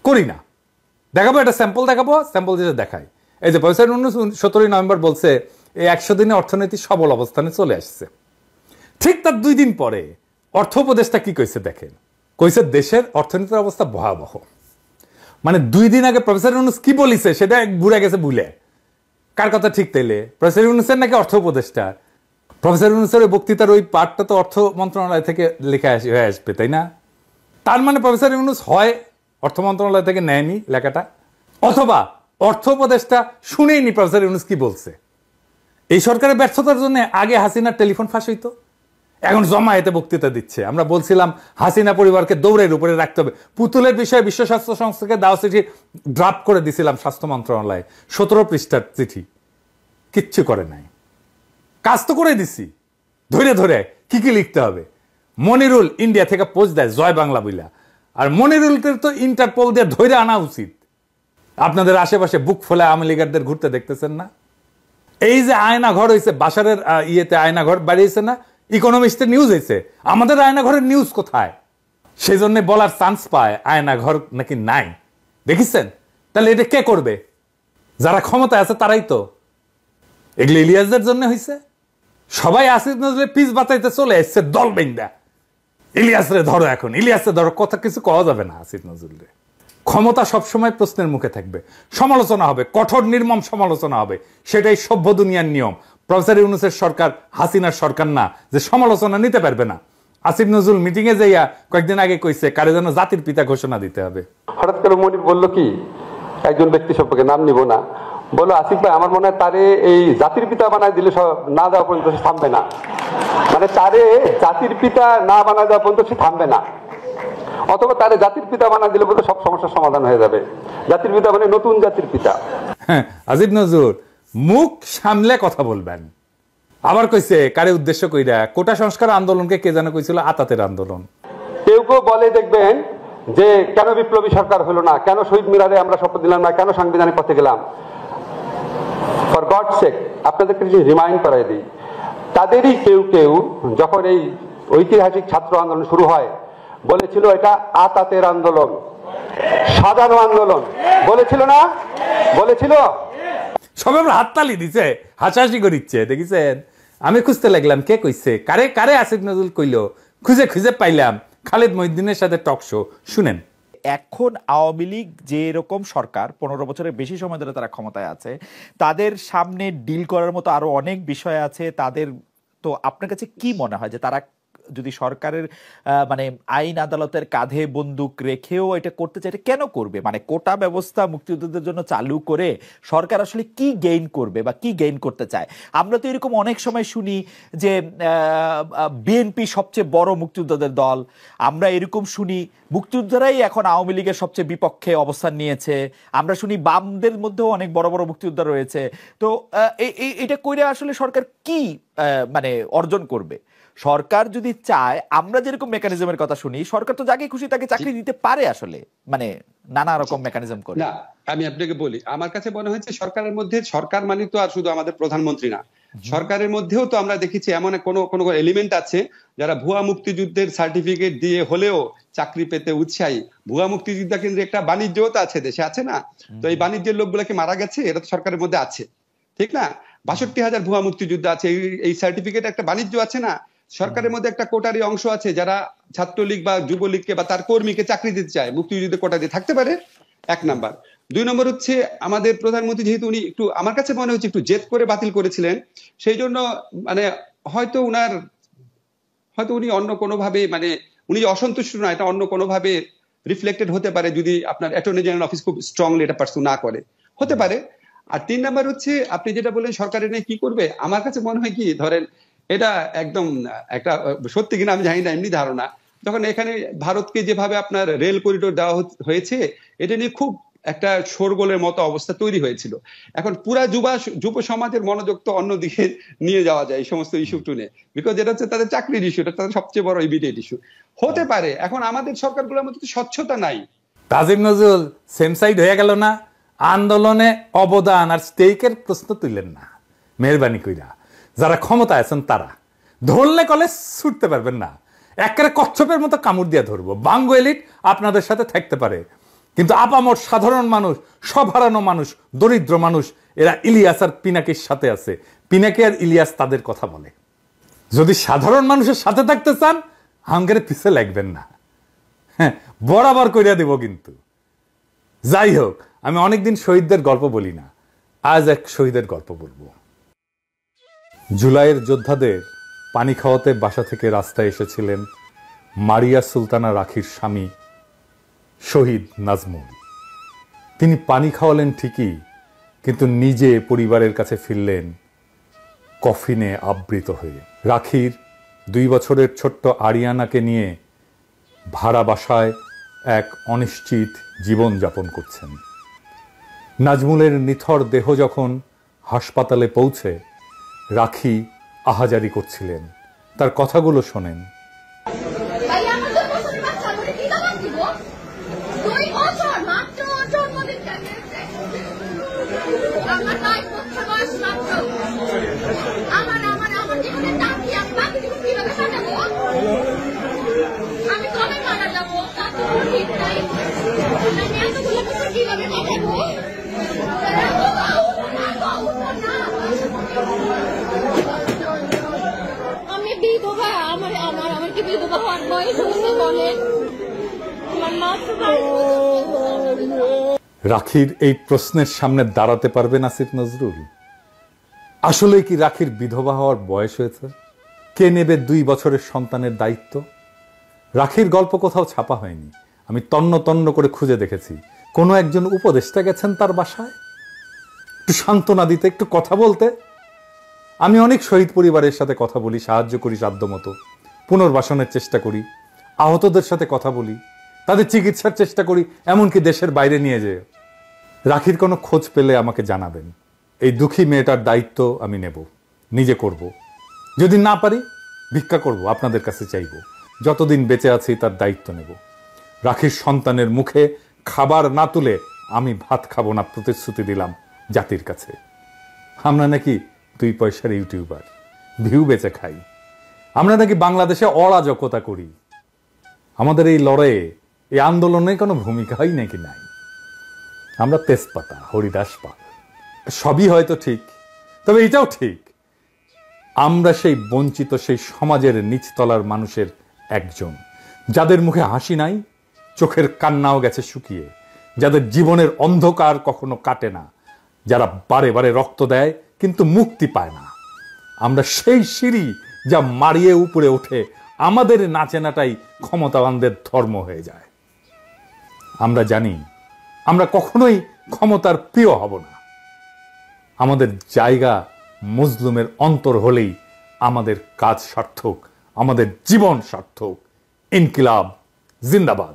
করি না। দেখাবো, একটা স্যাম্পল দেখাবো, স্যাম্পল যেটা দেখাই। এই যে প্রফেসর ইউনূস 17 নভেম্বর বলছে এই 100 দিনে অর্থনীতি সবল অবস্থানে চলে আসছে। ঠিক তার 2 দিন পরে অর্থ উপদেষ্টা কি কইছে দেখেন, কইছে দেশের অর্থনীতির অবস্থা ভয়াবহ। মানে 2 দিন আগে প্রফেসর ইউনূস কি বলিছে সেটা ঘুরে গেছে ভুলে। কার কথা ঠিক তাইলে? প্রফেসর ইউনূসের নাকি অর্থ উপদেষ্টা? প্রফেসর ইউনূসের ওই বক্তৃতার ওই পার্টটা তো অর্থ মন্ত্রণালয় থেকে লেখা হয়ে আসবে, তাই না? তার মানে প্রফেসর ইউনূস হয় অর্থ মন্ত্রণালয় থেকে নেয়নি লেখাটা, অথবা অর্থ উপদেষ্টা শুনেইনি প্রফেসর ইউনূস কি বলছে। এই সরকারের ব্যর্থতার জন্য আগে হাসিনার টেলিফোন ফাঁস হইতো, এখন জমায়েতে বক্তৃতা দিচ্ছে। আমরা বলছিলাম হাসিনা পরিবারকে দৌড়ের উপরে রাখতে হবে। পুতুলের বিষয়ে বিশ্ব স্বাস্থ্য সংস্থাকে দাও চিঠি ড্রাফট করে দিছিলাম স্বাস্থ্য মন্ত্রণালয়ে, 17 পৃষ্ঠার চিঠি, কিচ্ছু করে নাই। কাজ তো করে দিছি, ধরে ধরে কি কি লিখতে হবে। মনিরুল ইন্ডিয়া থেকে পোস্ট দেয় জয় বাংলা বইলা, আর মনিরুলকে তো ইন্টারপোল দিয়ে ধরে আনা উচিত। আপনাদের আশেপাশে বুক ফোলা আওয়ামী লীগারদের ঘুরতে দেখতেছেন না? এই যে আয়না ঘর হয়েছে, বাসারের ইয়েতে আয়না ঘর বাড়িয়েছে না, ইকোনমিস্টের নিউজ হয়েছে, আমাদের আয়না ঘরের নিউজ কোথায়? সেই জন্য বলার চান্স পায় আয়না ঘর নাকি নাই, দেখেছেন? তাহলে এটা কে করবে? যারা ক্ষমতায় আছে তারাই তো। এগুলো ইলিয়াসদের জন্য হয়েছে। সবাই আসিফ নজরুলের পিস বাঁচাইতে চলে এসছে দল বেন্দা। ইলিয়াসরে ধরো, এখন ইলিয়াসরে ধরো, কথা কিছু কওয়া যাবে না আসিফ নজরুলের। ক্ষমতা সবসময় প্রশ্নের মুখে থাকবে, সমালোচনা হবে, কঠোর নির্মম সমালোচনা হবে, সেটাই সভ্য দুনিয়ার নিয়ম। প্রফেসর ইউনূসের সরকার হাসিনার সরকার না যে সমালোচনা নিতে পারবে না। আসিফ নজরুল মিটিং এ যাইয়া কয়েকদিন আগে কইছে কারে যেন জাতির পিতা ঘোষণা দিতে হবে। হঠাৎ করে মনির বলল কি, একজন ব্যক্তি সম্পর্কে নাম নিব না, বললো আসিফ ভাই আমার মনে হয় তারে এই জাতির পিতা বানায় দিলে না দেওয়া পর্যন্ত সে থামবে না। মানে তারে জাতির পিতা না বানায় দেওয়া পর্যন্ত সে থামবে না, অথবা তারে জাতির পিতা বানায় দিলে বলতে সব সমস্যার সমাধান হয়ে যাবে। জাতির পিতা মানে নতুন জাতির পিতা। আসিফ নজরুল মুখ সামলে কথা বলবেন। আবার কইছে কারে উদ্দেশ্য কইরা, কোটা সংস্কার আন্দোলনকে কে যেন কইছিল আতাতের আন্দোলন। কেউ কেউ বলে দেখবেন যে কেন বিপ্লবী সরকার হলো না, কেন শহীদ মিনারে আমরা শপথ দিলাম না, কেন সাংবিধানিক পথে গেলাম। ফর গড সেক আপনাদেরকে রিমাইন্ড করাই দিই, তাদেরই কেউ কেউ যখন এই ঐতিহাসিক ছাত্র আন্দোলন শুরু হয় বলেছিল এটা আতাতের আন্দোলন, সাজানো আন্দোলন, বলেছিল না? বলেছিল। সবাই হাততালি দিছে, হাসাহাসি করিচ্ছে, দেখেছেন? আমি খুঁজতে লাগলাম কে কইছে, কারে কারে আসিফ নজরুল কইলো, খুঁজে খুঁজে পাইলাম খালেদ মহিউদ্দিনের সাথে টক শো। শুনেন। এখন আওয়ামী লীগ যে এরকম সরকার 15 বছরের বেশি সময় ধরে তারা ক্ষমতায় আছে, তাদের সামনে ডিল করার মতো আরো অনেক বিষয় আছে তাদের। তো আপনার কাছে কি মনে হয় যে তারা যদি সরকারের মানে আইন আদালতের কাঁধে বন্দুক রেখেও এটা করতে চাই, এটা কেন করবে? মানে কোটা ব্যবস্থা মুক্তিযোদ্ধাদের জন্য চালু করে সরকার আসলে কি গেইন করবে বা কি গেইন করতে চায়? আমরা তো এরকম অনেক সময় শুনি যে বিএনপি সবচেয়ে বড় মুক্তিযোদ্ধাদের দল, আমরা এরকম শুনি মুক্তিযোদ্ধারাই এখন আওয়ামী লীগের সবচেয়ে বিপক্ষে অবস্থান নিয়েছে, আমরা শুনি বামদের মধ্যেও অনেক বড় বড় মুক্তিযোদ্ধা রয়েছে। তো এটা কইরে আসলে সরকার কি মানে অর্জন করবে? সরকার যদি চায়, আমরা যেরকম মেকানিজমের কথা শুনি, সরকার তো যাকে খুশি তাকে চাকরি দিতে পারে আসলে, মানে নানা রকম মেকানিজম করে। না, আমি আপনাকে বলি, আমার কাছে মনে হচ্ছে সরকারের মধ্যে, সরকার মানে তো আর শুধু আমাদের প্রধানমন্ত্রী না, সরকারের মধ্যেও তো আমরা দেখেছি এমন কোন এলিমেন্ট আছে যারা ভুয়া মুক্তিযুদ্ধের সার্টিফিকেট দিয়ে হলেও চাকরি পেতে উৎসাহী। ভুয়া মুক্তিযোদ্ধা কিন্তু একটা বাণিজ্যও তো আছে, দেশে আছে না? তো এই বাণিজ্যের লোকগুলোকে মারা গেছে, এটা তো সরকারের মধ্যে আছে, ঠিক না? 62,000 ভুয়া মুক্তিযোদ্ধা আছে, এই সার্টিফিকেট একটা বাণিজ্য আছে না? সরকারের মধ্যে একটা কোটারি অংশ আছে যারা ছাত্রলীগ বা যুবলীগকে বা তার কর্মীকে চাকরি দিতে চায়, মুক্তিযুদ্ধের কোটা দিয়ে থাকতে পারে, 1 নাম্বার। 2 নম্বর হচ্ছে আমাদের প্রধানমন্ত্রী যেহেতু উনি একটু, আমার কাছে মনে হচ্ছে একটু জেদ করে বাতিল করেছিলেন, সেই জন্য মানে হয়তো উনি অন্য কোনো ভাবে, মানে উনি অসন্তুষ্ট না, এটা অন্য কোনো ভাবে রিফ্লেক্টেড হতে পারে যদি আপনার অ্যাটর্নি জেনারেল অফিস খুব স্ট্রংলি এটা পারসু না করে, হতে পারে। আর 3 নাম্বার হচ্ছে আপনি যেটা বললেন সরকারের নিয়ে কি করবে, আমার কাছে মনে হয় কি, ধরেন এটা একদম একটা সত্যি কিনা আমি জানি না, এমনি ধারণা, যখন এখানে ভারতকে যেভাবে আপনার রেল করিডোর দেওয়া হয়েছে, এটা নিয়ে খুব একটা শোরগোলের মতো অবস্থা তৈরি হয়েছিল। এখন পুরা যুব সমাজের মনোযোগ তো অন্যদিকে নিয়ে যাওয়া যায় এই সমস্ত ইস্যু টুনে, বিকজ এটা হচ্ছে তাদের চাকরির ইস্যু, এটা তাদের সবচেয়ে বড় ইমিডিয়েট ইস্যু হতে পারে। এখন আমাদের সরকারগুলোর মধ্যে স্বচ্ছতা নাই। আসিফ নজরুল সেম সাইড হয়ে গেল না, আন্দোলনে অবদান আর স্টেকের প্রশ্ন তুললেন না। মেহরবানি কইরা যারা ক্ষমতা আছেন তারা ধরলে কলে ছুটতে পারবেন না, একেবারে কচ্ছপের মতো কামড় দিয়ে ধরবো। বাঙ্গো এলিট আপনাদের সাথে থাকতে পারে, কিন্তু আপামর সাধারণ মানুষ, সব হারানো মানুষ, দরিদ্র মানুষ, এরা ইলিয়াস আর পিনাকির সাথে আছে। পিনাকি আর ইলিয়াস তাদের কথা বলে। যদি সাধারণ মানুষের সাথে থাকতে চান, হাঙ্গের পিছে লাগবেন না, হ্যাঁ, বরাবর কইরা দেব। কিন্তু যাই হোক, আমি অনেকদিন শহীদদের গল্প বলি না, আজ এক শহীদের গল্প বলবো। জুলাইয়ের যোদ্ধাদের পানি খাওয়াতে বাসা থেকে রাস্তায় এসেছিলেন মারিয়া সুলতানা রাখির স্বামী শহীদ নাজমুল। তিনি পানি খাওয়ালেন ঠিকই, কিন্তু নিজে পরিবারের কাছে ফিরলেন কফিনে আবৃত হয়ে। রাখির 2 বছরের ছোট্ট আরিয়ানাকে নিয়ে ভাড়া বাসায় এক অনিশ্চিত জীবন যাপন করছেন। নাজমুলের নিথর দেহ যখন হাসপাতালে পৌঁছে, রাখি আহাজারি করছিলেন। তার কথাগুলো শোনেন। আমি বিধবা, আমার কি বিধবা হওয়ার বয়স হয়েছে বলেন? রাখির এই প্রশ্নের সামনে দাঁড়াতে পারবেন আসিফ নজরুল? আসলে কি রাখির বিধবা হওয়ার বয়স হয়েছে? কে নেবে 2 বছরের সন্তানের দায়িত্ব? রাখির গল্প কোথাও ছাপা হয়নি। আমি তন্ন তন্ন করে খুঁজে দেখেছি, কোনো একজন উপদেষ্টা গেছেন তার বাসায় একটু সান্ত্বনা দিতে, একটু কথা বলতে। আমি অনেক শহীদ পরিবারের সাথে কথা বলি, সাহায্য করি সাধ্যমতো, পুনর্বাসনের চেষ্টা করি, আহতদের সাথে কথা বলি, তাদের চিকিৎসার চেষ্টা করি, এমনকি দেশের বাইরে নিয়ে যেয়ে। রাখির কোনো খোঁজ পেলে আমাকে জানাবেন। এই দুঃখী মেয়েটার দায়িত্ব আমি নেব, নিজে করব। যদি না পারি ভিক্ষা করব, আপনাদের কাছে চাইব। যতদিন বেঁচে আছি তার দায়িত্ব নেব। রাখির সন্তানের মুখে খাবার না তুলে আমি ভাত খাবো না, প্রতিশ্রুতি দিলাম জাতির কাছে। আমরা নাকি 2 পয়সার ইউটিউবার, ভিউ বেচে খাই। আমরা নাকি বাংলাদেশে অরাজকতা করি। আমাদের এই লড়াইয়ে, এই আন্দোলনে কোনো ভূমিকাই নাকি নাই। আমরা তেজপাতা, হরিদাস পাল, সবই হয়তো ঠিক, তবে এটাও ঠিক, আমরা সেই বঞ্চিত, সেই সমাজের নিচতলার মানুষের একজন, যাদের মুখে হাসি নাই, চোখের কান্নাও গেছে শুকিয়ে, যাদের জীবনের অন্ধকার কখনো কাটে না, যারা বারে বারে রক্ত দেয় কিন্তু মুক্তি পায় না। আমরা সেই সিঁড়ি যা মারিয়ে উপরে ওঠে, আমাদের নাচেনাটাই ক্ষমতাবানদের ধর্ম হয়ে যায়। আমরা জানি আমরা কখনোই ক্ষমতার প্রিয় হব না। আমাদের জায়গা মজলুমের অন্তর হলেই আমাদের কাজ সার্থক, আমাদের জীবন সার্থক। ইনকিলাব জিন্দাবাদ।